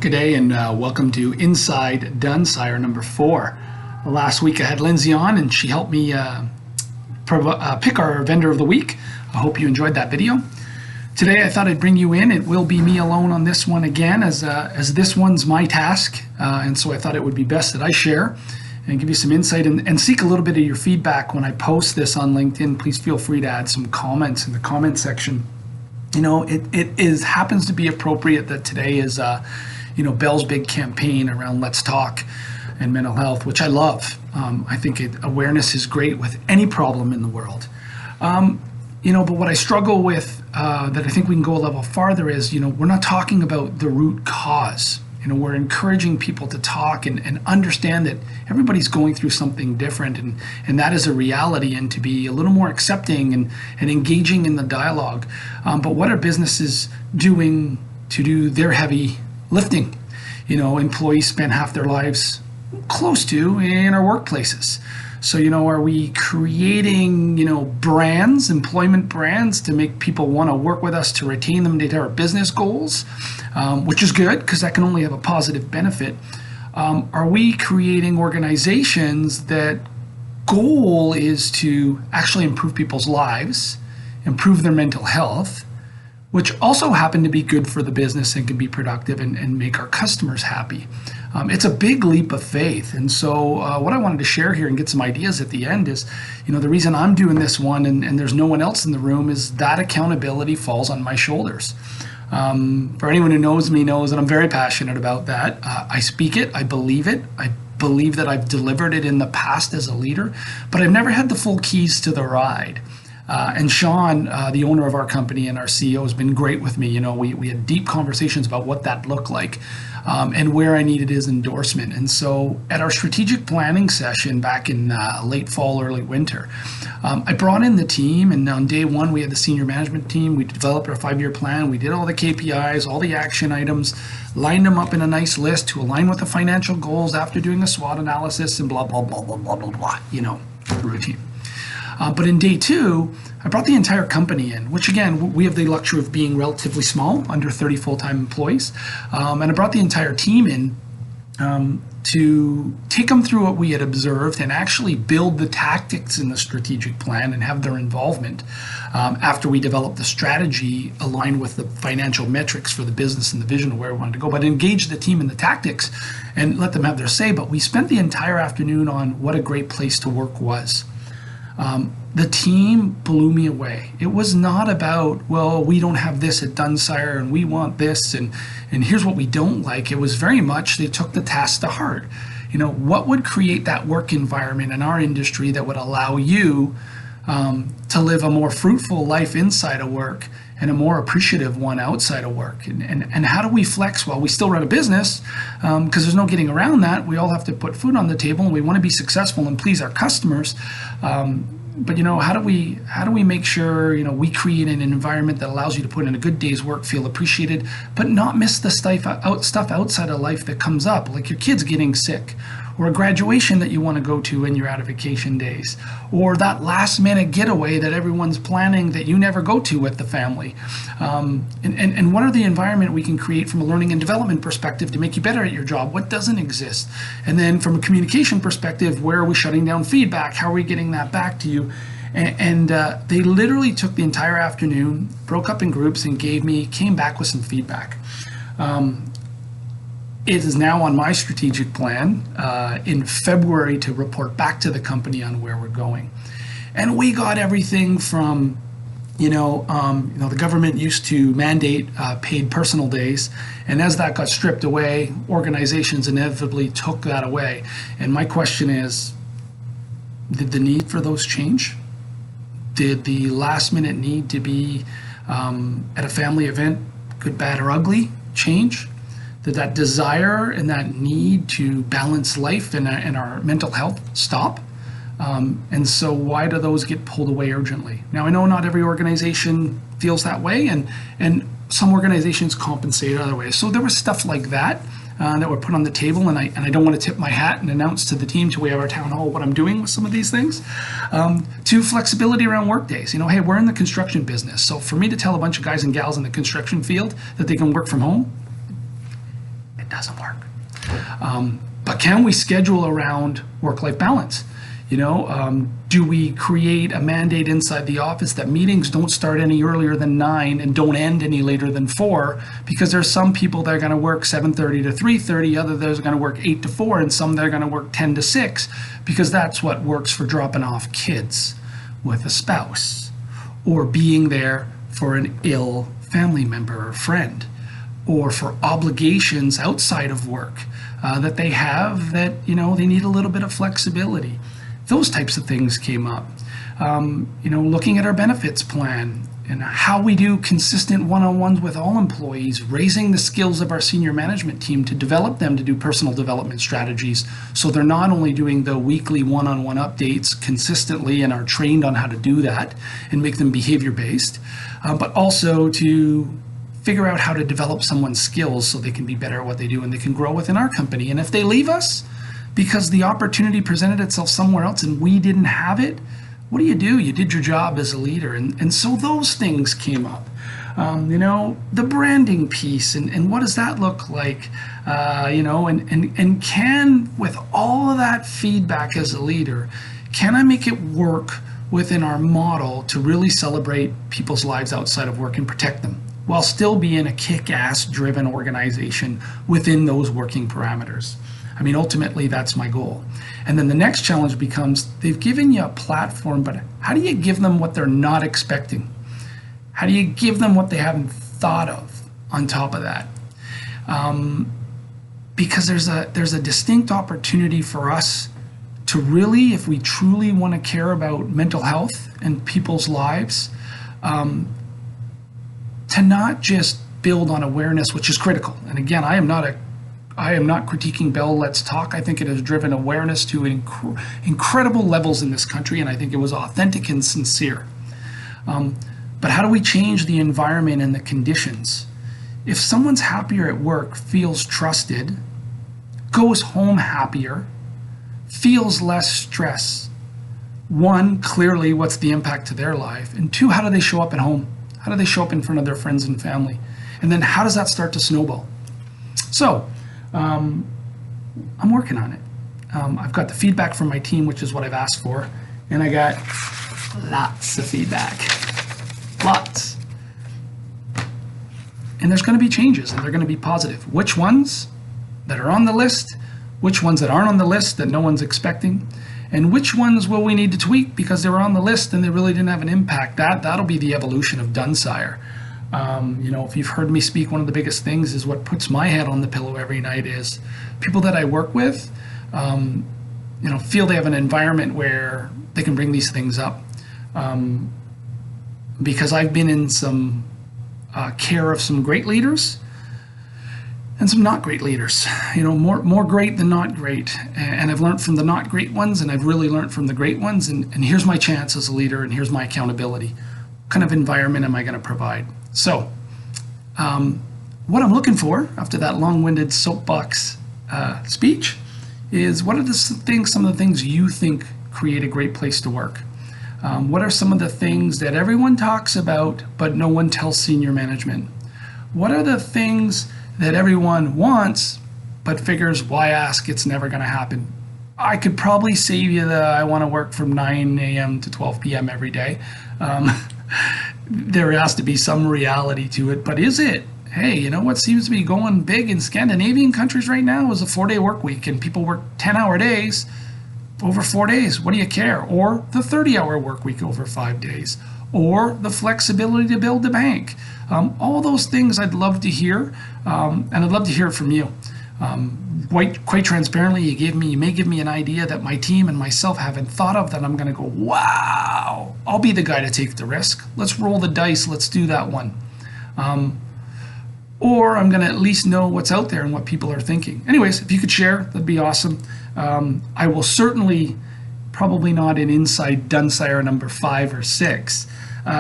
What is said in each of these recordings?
Good day and welcome to Inside Dunsire number 4. Last week I had Lindsay on and she helped me pick our vendor of the week. I hope you enjoyed that video. Today I thought I'd bring you in. It will be me alone on this one again as this one's my task, and so I thought it would be best that I share and give you some insight and seek a little bit of your feedback when I post this on LinkedIn. Please feel free to add some comments in the comment section. You know, it happens to be appropriate that today is Bell's big campaign around Let's Talk and mental health, which I love. I think awareness is great with any problem in the world. But what I struggle with that I think we can go a level farther is, we're not talking about the root cause. We're encouraging people to talk and understand that everybody's going through something different, and that is a reality, and to be a little more accepting and engaging in the dialogue. But what are businesses doing to do their heavy lifting? Employees spend half their lives close to in our workplaces. So, are we creating, brands, employment brands to make people want to work with us to retain them to hit our business goals, which is good because that can only have a positive benefit. Are we creating organizations that goal is to actually improve people's lives, improve their mental health, which also happen to be good for the business and can be productive and make our customers happy? It's a big leap of faith. And so what I wanted to share here and get some ideas at the end is, the reason I'm doing this one and there's no one else in the room is that accountability falls on my shoulders. For anyone who knows me knows that I'm very passionate about that. I speak it, I believe it. I believe that I've delivered it in the past as a leader, but I've never had the full keys to the ride. And Sean, the owner of our company and our CEO, has been great with me. We had deep conversations about what that looked like and where I needed his endorsement. And so at our strategic planning session back in late fall, early winter, I brought in the team, and on day one, we had the senior management team. We developed our 5-year plan. We did all the KPIs, all the action items, lined them up in a nice list to align with the financial goals after doing a SWOT analysis and blah, blah, blah, blah, blah, blah, blah, routine. But in day 2, I brought the entire company in, which again, we have the luxury of being relatively small, under 30 full-time employees. And I brought the entire team in to take them through what we had observed and actually build the tactics in the strategic plan and have their involvement after we developed the strategy aligned with the financial metrics for the business and the vision of where we wanted to go, but engage the team in the tactics and let them have their say. But we spent the entire afternoon on what a great place to work was. The team blew me away. It was not about, well, we don't have this at Dunsire and we want this and here's what we don't like. It was very much they took the task to heart. What would create that work environment in our industry that would allow you to live a more fruitful life inside of work and a more appreciative one outside of work? And how do we flex while we still run a business? Because there's no getting around that. We all have to put food on the table and we want to be successful and please our customers. But how do we make sure we create an environment that allows you to put in a good day's work, feel appreciated, but not miss the stuff outside of life that comes up, like your kids getting sick, or a graduation that you want to go to and you're out of vacation days, or that last minute getaway that everyone's planning that you never go to with the family. And what are the environment we can create from a learning and development perspective to make you better at your job? What doesn't exist? And then from a communication perspective, where are we shutting down feedback? How are we getting that back to you? And they literally took the entire afternoon, broke up in groups and came back with some feedback. It is now on my strategic plan in February to report back to the company on where we're going. And we got everything from, the government used to mandate paid personal days. And as that got stripped away, organizations inevitably took that away. And my question is, did the need for those change? Did the last minute need to be at a family event, good, bad, or ugly, change? Did that desire and that need to balance life and our mental health stop? And so why do those get pulled away urgently? Now, I know not every organization feels that way, and some organizations compensate other ways. So there was stuff like that that were put on the table, and I don't want to tip my hat and announce to the team till we have our town hall what I'm doing with some of these things. To flexibility around work days. Hey, we're in the construction business, so for me to tell a bunch of guys and gals in the construction field that they can work from home, doesn't work. But can we schedule around work-life balance? Do we create a mandate inside the office that meetings don't start any earlier than 9 and don't end any later than 4? Because there's some people that are going to work 7:30 to 3:30, others are going to work 8 to 4, and some that are going to work 10 to 6, because that's what works for dropping off kids with a spouse, or being there for an ill family member or friend, or for obligations outside of work that they have that, they need a little bit of flexibility. Those types of things came up. Looking at our benefits plan and how we do consistent one-on-ones with all employees, raising the skills of our senior management team to develop them to do personal development strategies, so they're not only doing the weekly one-on-one updates consistently and are trained on how to do that and make them behavior-based, but also to figure out how to develop someone's skills so they can be better at what they do and they can grow within our company. And if they leave us because the opportunity presented itself somewhere else and we didn't have it, what do? You did your job as a leader. And so those things came up. The branding piece and what does that look like? And can, with all of that feedback as a leader, can I make it work within our model to really celebrate people's lives outside of work and protect them, while still being a kick-ass driven organization within those working parameters? Ultimately, that's my goal. And then the next challenge becomes, they've given you a platform, but how do you give them what they're not expecting? How do you give them what they haven't thought of on top of that? Because there's a distinct opportunity for us to really, if we truly want to care about mental health and people's lives, to not just build on awareness, which is critical. And again, I am not critiquing Bell Let's Talk. I think it has driven awareness to incredible levels in this country, and I think it was authentic and sincere. But how do we change the environment and the conditions? If someone's happier at work, feels trusted, goes home happier, feels less stress, one, clearly, what's the impact to their life? And two, how do they show up at home? How do they show up in front of their friends and family? And then how does that start to snowball? So, I'm working on it. I've got the feedback from my team, which is what I've asked for, and I got lots of feedback. Lots. And there's going to be changes, and they're going to be positive. Which ones that are on the list, which ones that aren't on the list that no one's expecting, and which ones will we need to tweak because they were on the list and they really didn't have an impact. That'll be the evolution of Dunsire. If you've heard me speak, one of the biggest things is what puts my head on the pillow every night is people that I work with, feel they have an environment where they can bring these things up. Because I've been in some care of some great leaders and some not great leaders, more great than not great. And I've learned from the not great ones, and I've really learned from the great ones. And here's my chance as a leader, and here's my accountability. What kind of environment am I going to provide? So what I'm looking for after that long-winded soapbox speech is, what are some of the things you think create a great place to work? What are some of the things that everyone talks about but no one tells senior management? What are the things that everyone wants but figures, why ask, it's never going to happen? I could probably save you I want to work from 9 a.m. to 12 p.m. every day. There has to be some reality to it, but is it? Hey, what seems to be going big in Scandinavian countries right now is a 4-day work week, and people work 10-hour days over 4 days. What do you care? Or the 30-hour work week over 5 days, or the flexibility to build the bank. All those things I'd love to hear, and I'd love to hear it from you. Quite transparently, you may give me an idea that my team and myself haven't thought of that I'm going to go, wow, I'll be the guy to take the risk. Let's roll the dice. Let's do that one. Or I'm going to at least know what's out there and what people are thinking. Anyways, if you could share, that'd be awesome. I will certainly, probably not in Inside Dunsire number 5 or 6,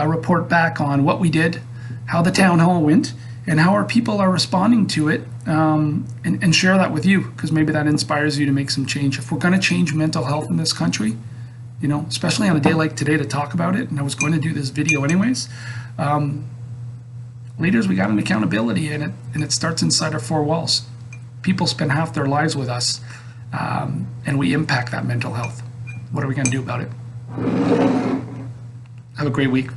report back on what we did, how the town hall went, and how our people are responding to it, and share that with you, because maybe that inspires you to make some change. If we're going to change mental health in this country, especially on a day like today to talk about it, and I was going to do this video anyways, leaders, we got an accountability, and it starts inside our 4 walls. People spend half their lives with us, and we impact that mental health. What are we going to do about it? Have a great week.